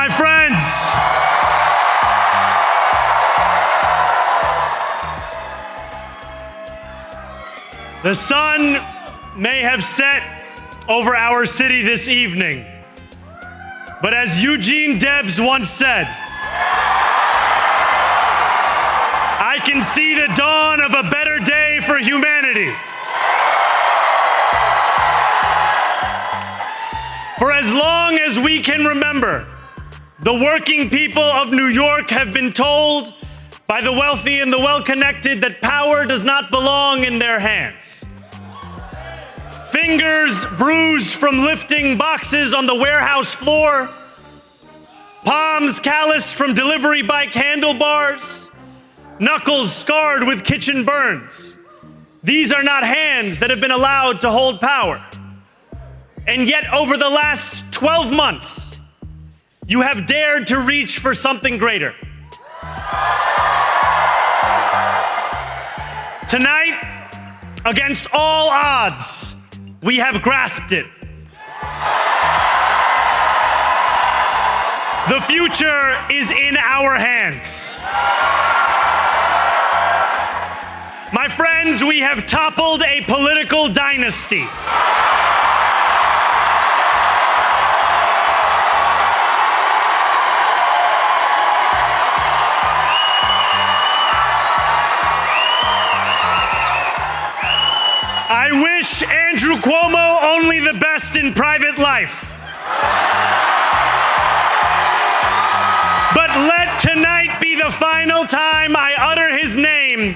my friends. The sun may have set over our city this evening, but as Eugene Debs once said, I can see the dawn of a better day for humanity. For as long as we can remember, the working people of New York have been told by the wealthy and the well-connected that power does not belong in their hands. Fingers bruised from lifting boxes on the warehouse floor, palms calloused from delivery bike handlebars, knuckles scarred with kitchen burns. These are not hands that have been allowed to hold power. And yet, over the last 12 months, you have dared to reach for something greater. Tonight, against all odds, we have grasped it. The future is in our hands. My friends, we have toppled a political dynasty. I wish Andrew Cuomo only the best in private life. But let tonight be the final time I utter his name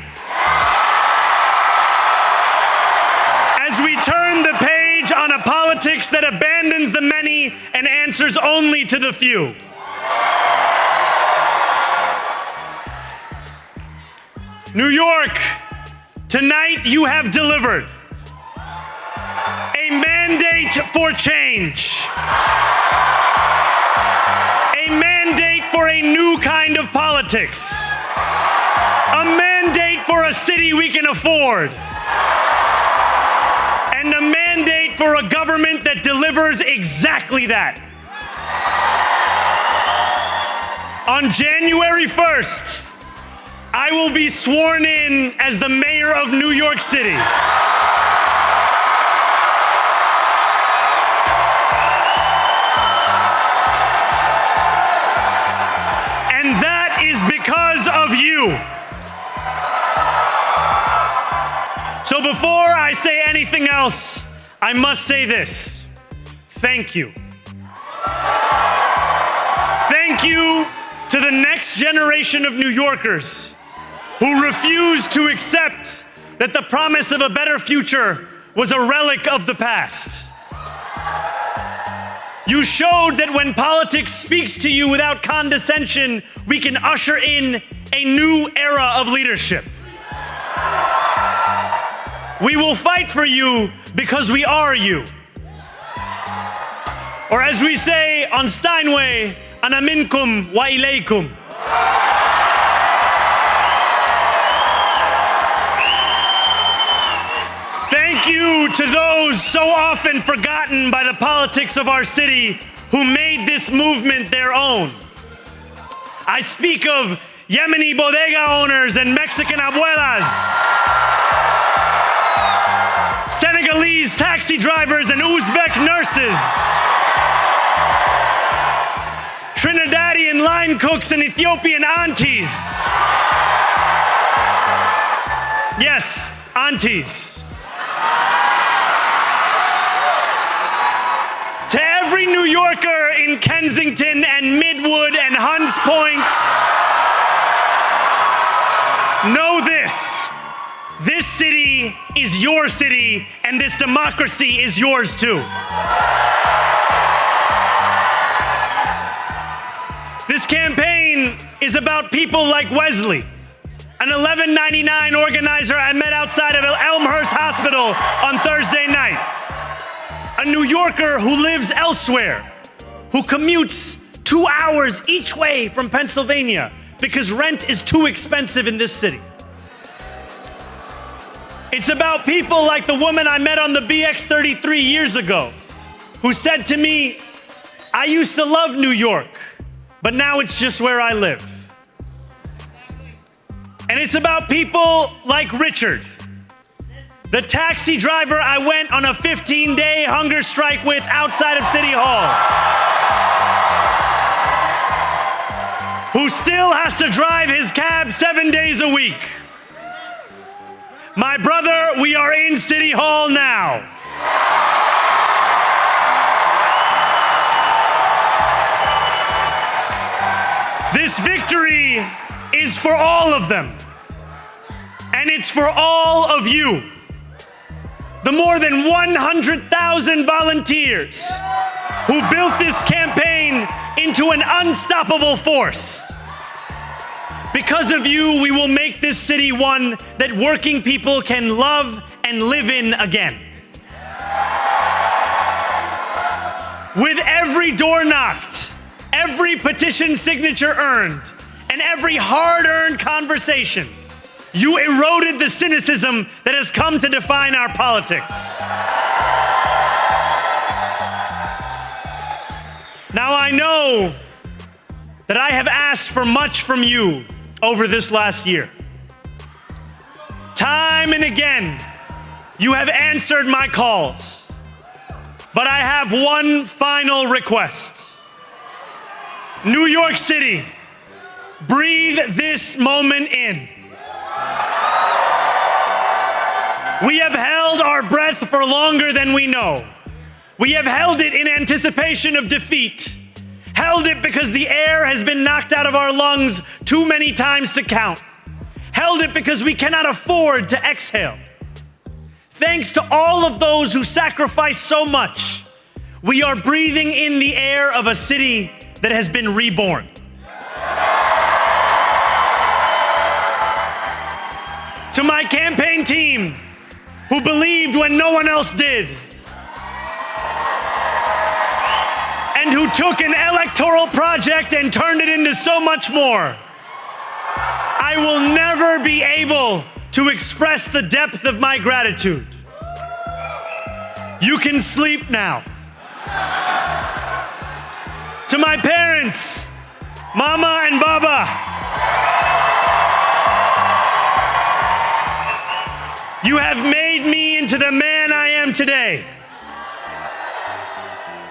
as we turn the page on a politics that abandons the many and answers only to the few. New York, tonight you have delivered a mandate for change, a mandate for a new kind of politics, a mandate for a city we can afford, and a mandate for a government that delivers exactly that. On January 1st, I will be sworn in as the mayor of New York City. And that is because of you. So before I say anything else, I must say this. Thank you. Thank you to the next generation of New Yorkers who refused to accept that the promise of a better future was a relic of the past. You showed that when politics speaks to you without condescension, we can usher in a new era of leadership. We will fight for you because we are you. Or as we say on Steinway, ana minkum wa ilaykum. Thank you to those so often forgotten by the politics of our city who made this movement their own. I speak of Yemeni bodega owners and Mexican abuelas, Senegalese taxi drivers and Uzbek nurses, Trinidadian line cooks and Ethiopian aunties. Yes, aunties. To every New Yorker in Kensington and Midwood and Hunts Point, know this. This city is your city, and this democracy is yours too. This campaign is about people like Wesley, an $11.99 organizer I met outside of Elmhurst Hospital on Thursday night. A New Yorker who lives elsewhere, who commutes 2 hours each way from Pennsylvania because rent is too expensive in this city. It's about people like the woman I met on the BX33 years ago, who said to me, I used to love New York, but now it's just where I live. And it's about people like Richard, the taxi driver I went on a 15-day hunger strike with outside of City Hall, who still has to drive his cab 7 days a week. My brother, we are in City Hall now. This victory is for all of them, and it's for all of you. The more than 100,000 volunteers who built this campaign into an unstoppable force. Because of you, we will make this city one that working people can love and live in again. With every door knocked, every petition signature earned, and every hard-earned conversation, you eroded the cynicism that has come to define our politics. Now I know that I have asked for much from you over this last year. Time and again, you have answered my calls, but I have one final request. New York City, breathe this moment in. We have held our breath for longer than we know. We have held it in anticipation of defeat. Held it because the air has been knocked out of our lungs too many times to count. Held it because we cannot afford to exhale. Thanks to all of those who sacrificed so much, we are breathing in the air of a city that has been reborn. To my campaign team, who believed when no one else did, and who took an electoral project and turned it into so much more, I will never be able to express the depth of my gratitude. You can sleep now. To my parents, Mama and Baba, you have made me into the man I am today.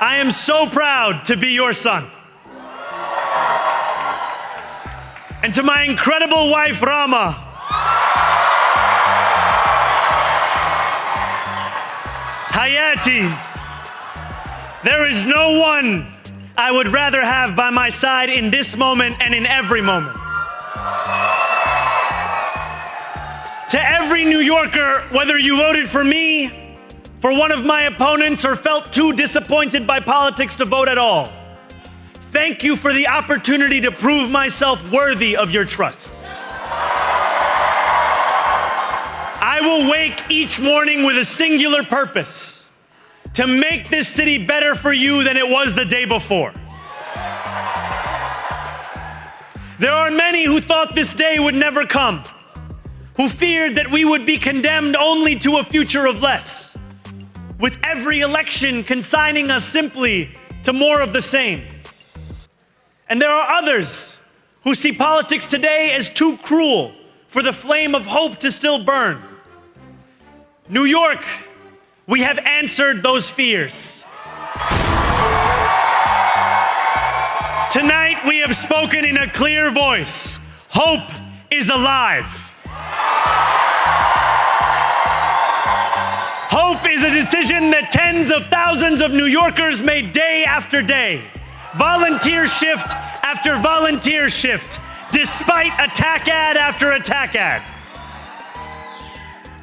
I am so proud to be your son. And to my incredible wife, Rama, Hayati, there is no one I would rather have by my side in this moment and in every moment. To every New Yorker, whether you voted for me, for one of my opponents, or felt too disappointed by politics to vote at all, thank you for the opportunity to prove myself worthy of your trust. I will wake each morning with a singular purpose: to make this city better for you than it was the day before. There are many who thought this day would never come, who feared that we would be condemned only to a future of less, with every election consigning us simply to more of the same. And there are others who see politics today as too cruel for the flame of hope to still burn. New York, we have answered those fears. Tonight we have spoken in a clear voice. Hope is alive. Hope is a decision that tens of thousands of New Yorkers made day after day, volunteer shift after volunteer shift, despite attack ad after attack ad.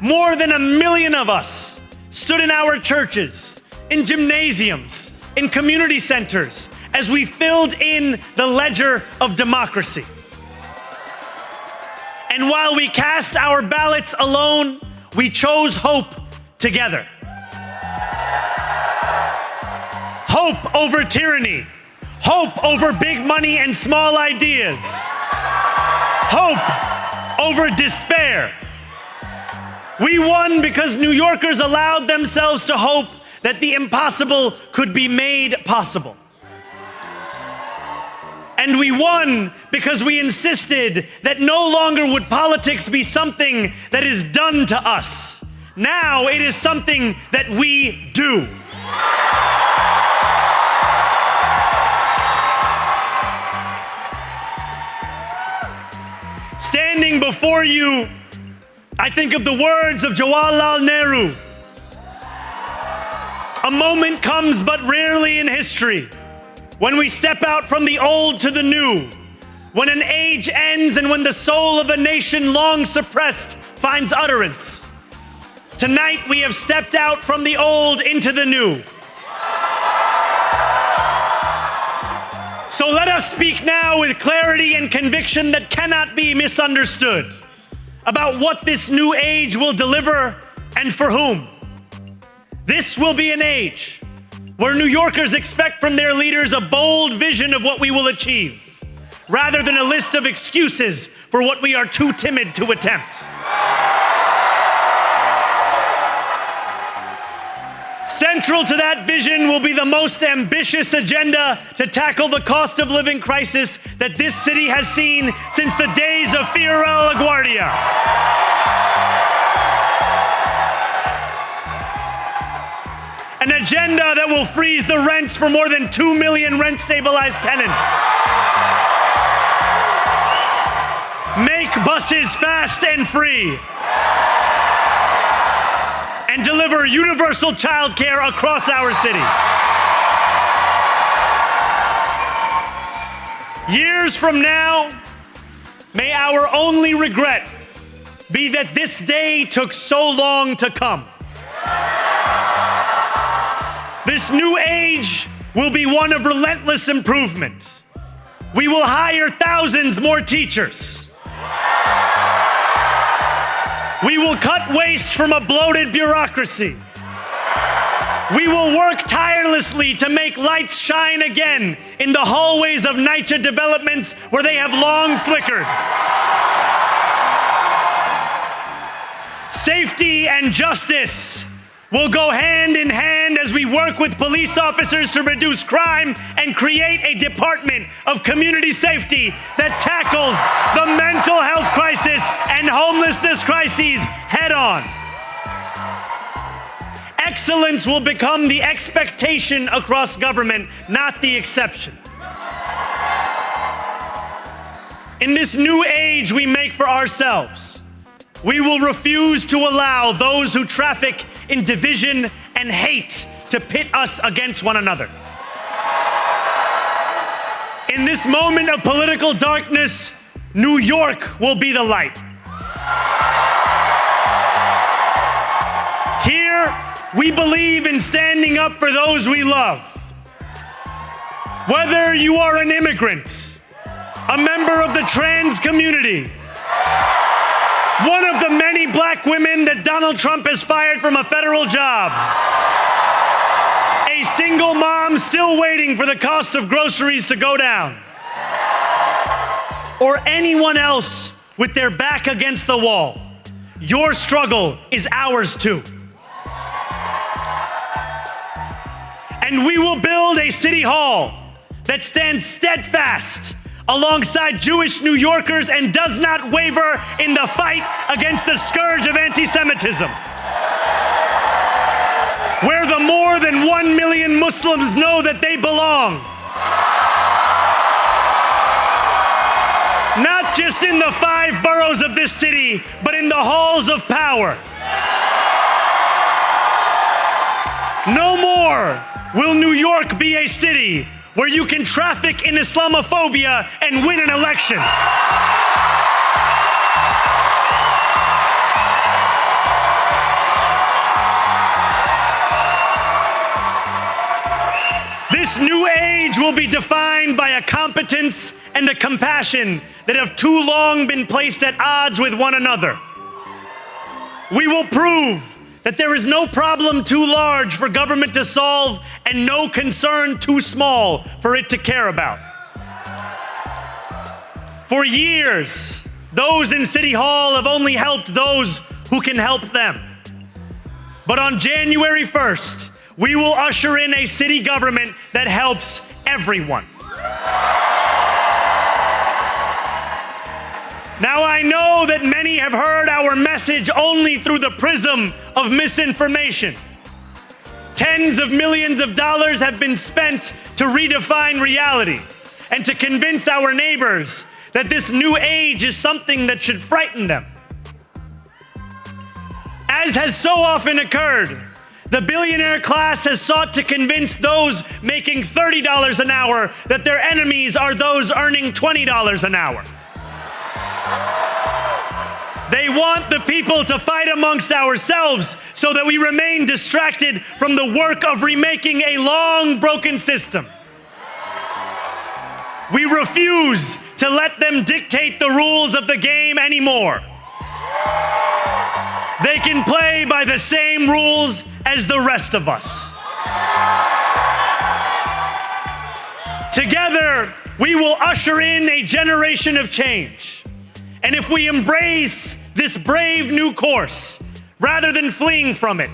More than 1 million of us stood in our churches, in gymnasiums, in community centers, as we filled in the ledger of democracy. And while we cast our ballots alone, we chose hope together. Hope over tyranny. Hope over big money and small ideas. Hope over despair. We won because New Yorkers allowed themselves to hope that the impossible could be made possible. And we won because we insisted that no longer would politics be something that is done to us. Now it is something that we do. Standing before you, I think of the words of Jawaharlal Nehru. A moment comes but rarely in history when we step out from the old to the new, when an age ends and when the soul of a nation long suppressed finds utterance. Tonight we have stepped out from the old into the new. So let us speak now with clarity and conviction that cannot be misunderstood about what this new age will deliver and for whom. This will be an age where New Yorkers expect from their leaders a bold vision of what we will achieve, rather than a list of excuses for what we are too timid to attempt. Central to that vision will be the most ambitious agenda to tackle the cost of living crisis that this city has seen since the days of Fiorella LaGuardia. An agenda that will freeze the rents for more than 2 million rent-stabilized tenants. Make buses fast and free. And deliver universal childcare across our city. Years from now, may our only regret be that this day took so long to come. This new age will be one of relentless improvement. We will hire thousands more teachers. We will cut waste from a bloated bureaucracy. We will work tirelessly to make lights shine again in the hallways of NYCHA developments where they have long flickered. Safety and justice will go hand in hand as we work with police officers to reduce crime and create a department of community safety that tackles the mental health crisis and homelessness crises head on. Excellence will become the expectation across government, not the exception. In this new age we make for ourselves, we will refuse to allow those who traffic in division and hate to pit us against one another. In this moment of political darkness, New York will be the light. Here, we believe in standing up for those we love. Whether you are an immigrant, a member of the trans community, one of the many black women that Donald Trump has fired from a federal job, a single mom still waiting for the cost of groceries to go down, or anyone else with their back against the wall, your struggle is ours too. And we will build a city hall that stands steadfast alongside Jewish New Yorkers and does not waver in the fight against the scourge of anti-Semitism. Where the more than 1 million Muslims know that they belong. Not just in the 5 boroughs of this city, but in the halls of power. No more will New York be a city where you can traffic in Islamophobia and win an election. This new age will be defined by a competence and a compassion that have too long been placed at odds with one another. We will prove that there is no problem too large for government to solve and no concern too small for it to care about. For years, those in City Hall have only helped those who can help them. But on January 1st, we will usher in a city government that helps everyone. Now I know that many have heard our message only through the prism of misinformation. Tens of millions of dollars have been spent to redefine reality and to convince our neighbors that this new age is something that should frighten them. As has so often occurred, the billionaire class has sought to convince those making $30 an hour that their enemies are those earning $20 an hour. They want the people to fight amongst ourselves so that we remain distracted from the work of remaking a long broken system. We refuse to let them dictate the rules of the game anymore. They can play by the same rules as the rest of us. Together, we will usher in a generation of change. And if we embrace this brave new course, rather than fleeing from it,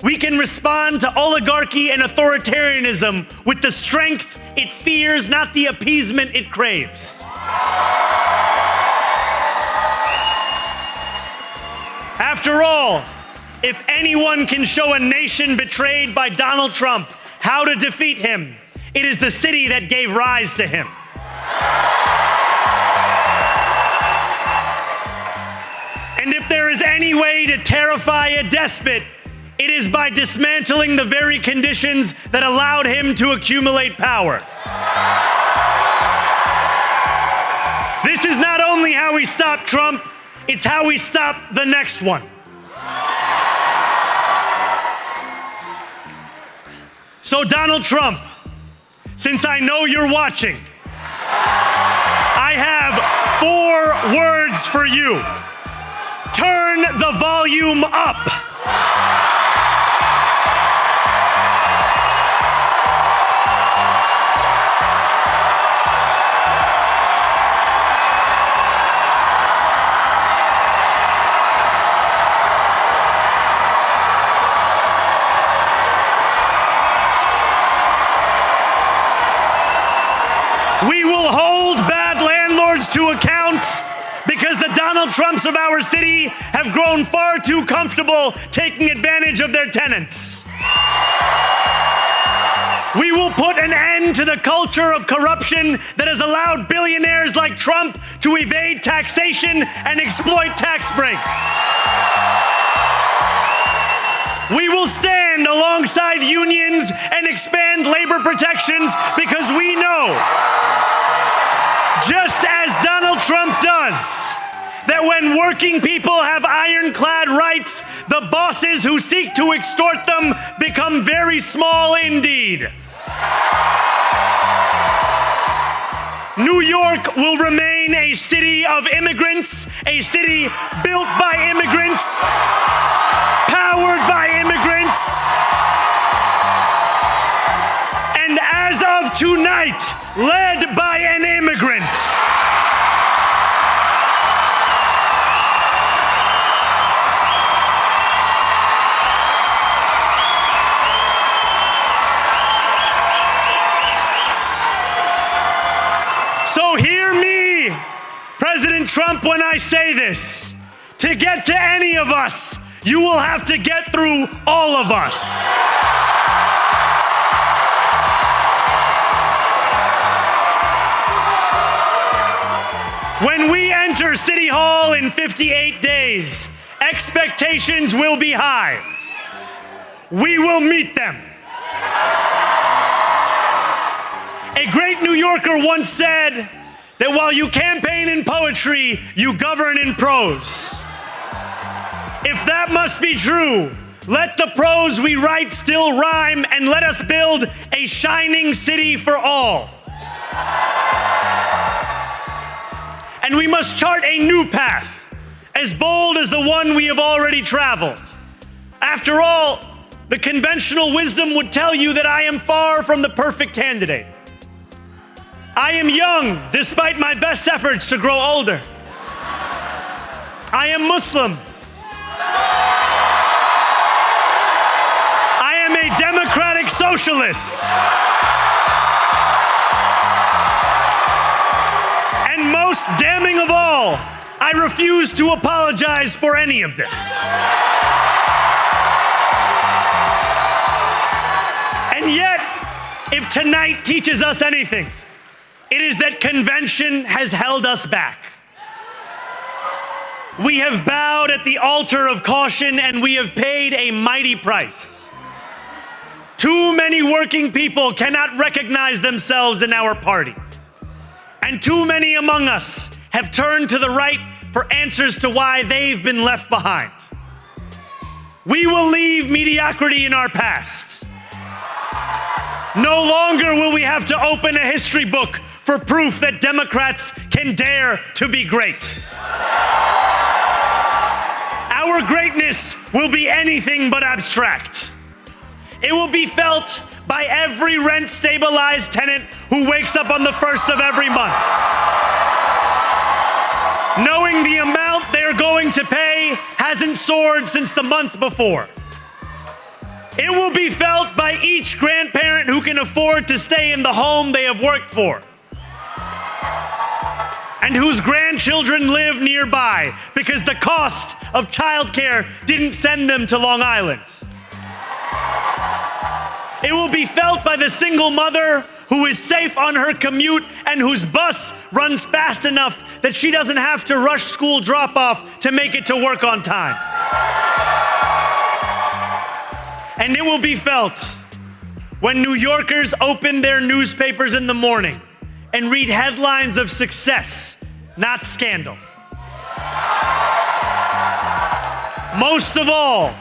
we can respond to oligarchy and authoritarianism with the strength it fears, not the appeasement it craves. After all, if anyone can show a nation betrayed by Donald Trump how to defeat him, it is the city that gave rise to him. And if there is any way to terrify a despot, it is by dismantling the very conditions that allowed him to accumulate power. This is not only how we stop Trump, it's how we stop the next one. So Donald Trump, since I know you're watching, I have 4 words for you. Turn the volume up. We will hold bad landlords to account because the Donald Trumps of our city have grown far too comfortable taking advantage of their tenants. We will put an end to the culture of corruption that has allowed billionaires like Trump to evade taxation and exploit tax breaks. We will stand alongside unions and expand labor protections because we know, just as Donald Trump does, that when working people have ironclad rights, the bosses who seek to extort them become very small indeed. New York will remain a city of immigrants, a city built by immigrants, powered by immigrants, and as of tonight, led by an immigrant. So hear me, President Trump, when I say this. To get to any of us, you will have to get through all of us. When we enter City Hall in 58 days, expectations will be high. We will meet them. A great New Yorker once said that while you campaign in poetry, you govern in prose. If that must be true, let the prose we write still rhyme, and let us build a shining city for all. And we must chart a new path, as bold as the one we have already traveled. After all, the conventional wisdom would tell you that I am far from the perfect candidate. I am young, despite my best efforts to grow older. I am Muslim. I am a democratic socialist. And most damning of all, I refuse to apologize for any of this. And yet, if tonight teaches us anything, it is that convention has held us back. We have bowed at the altar of caution and we have paid a mighty price. Too many working people cannot recognize themselves in our party. And too many among us have turned to the right for answers to why they've been left behind. We will leave mediocrity in our past. No longer will we have to open a history book for proof that Democrats can dare to be great. Our greatness will be anything but abstract. It will be felt by every rent-stabilized tenant who wakes up on the first of every month, knowing the amount they're going to pay hasn't soared since the month before. It will be felt by each grandparent who can afford to stay in the home they have worked for, and whose grandchildren live nearby because the cost of childcare didn't send them to Long Island. It will be felt by the single mother who is safe on her commute and whose bus runs fast enough that she doesn't have to rush school drop-off to make it to work on time. And it will be felt when New Yorkers open their newspapers in the morning and read headlines of success, not scandal. Most of all,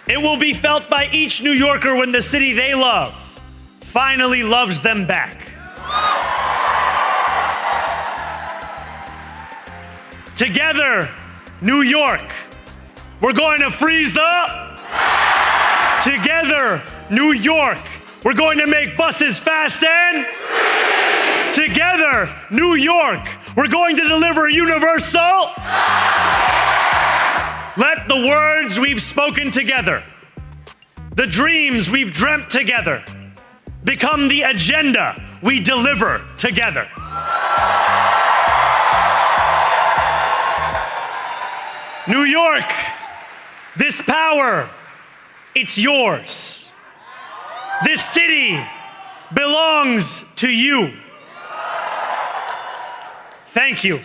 it will be felt by each New Yorker when the city they love finally loves them back. Together, New York, we're going to freeze the... Together, New York, we're going to make buses fast and... Together, New York, we're going to deliver universal... Let the words we've spoken together, the dreams we've dreamt together, become the agenda we deliver together. New York, this power, it's yours. This city belongs to you. Thank you.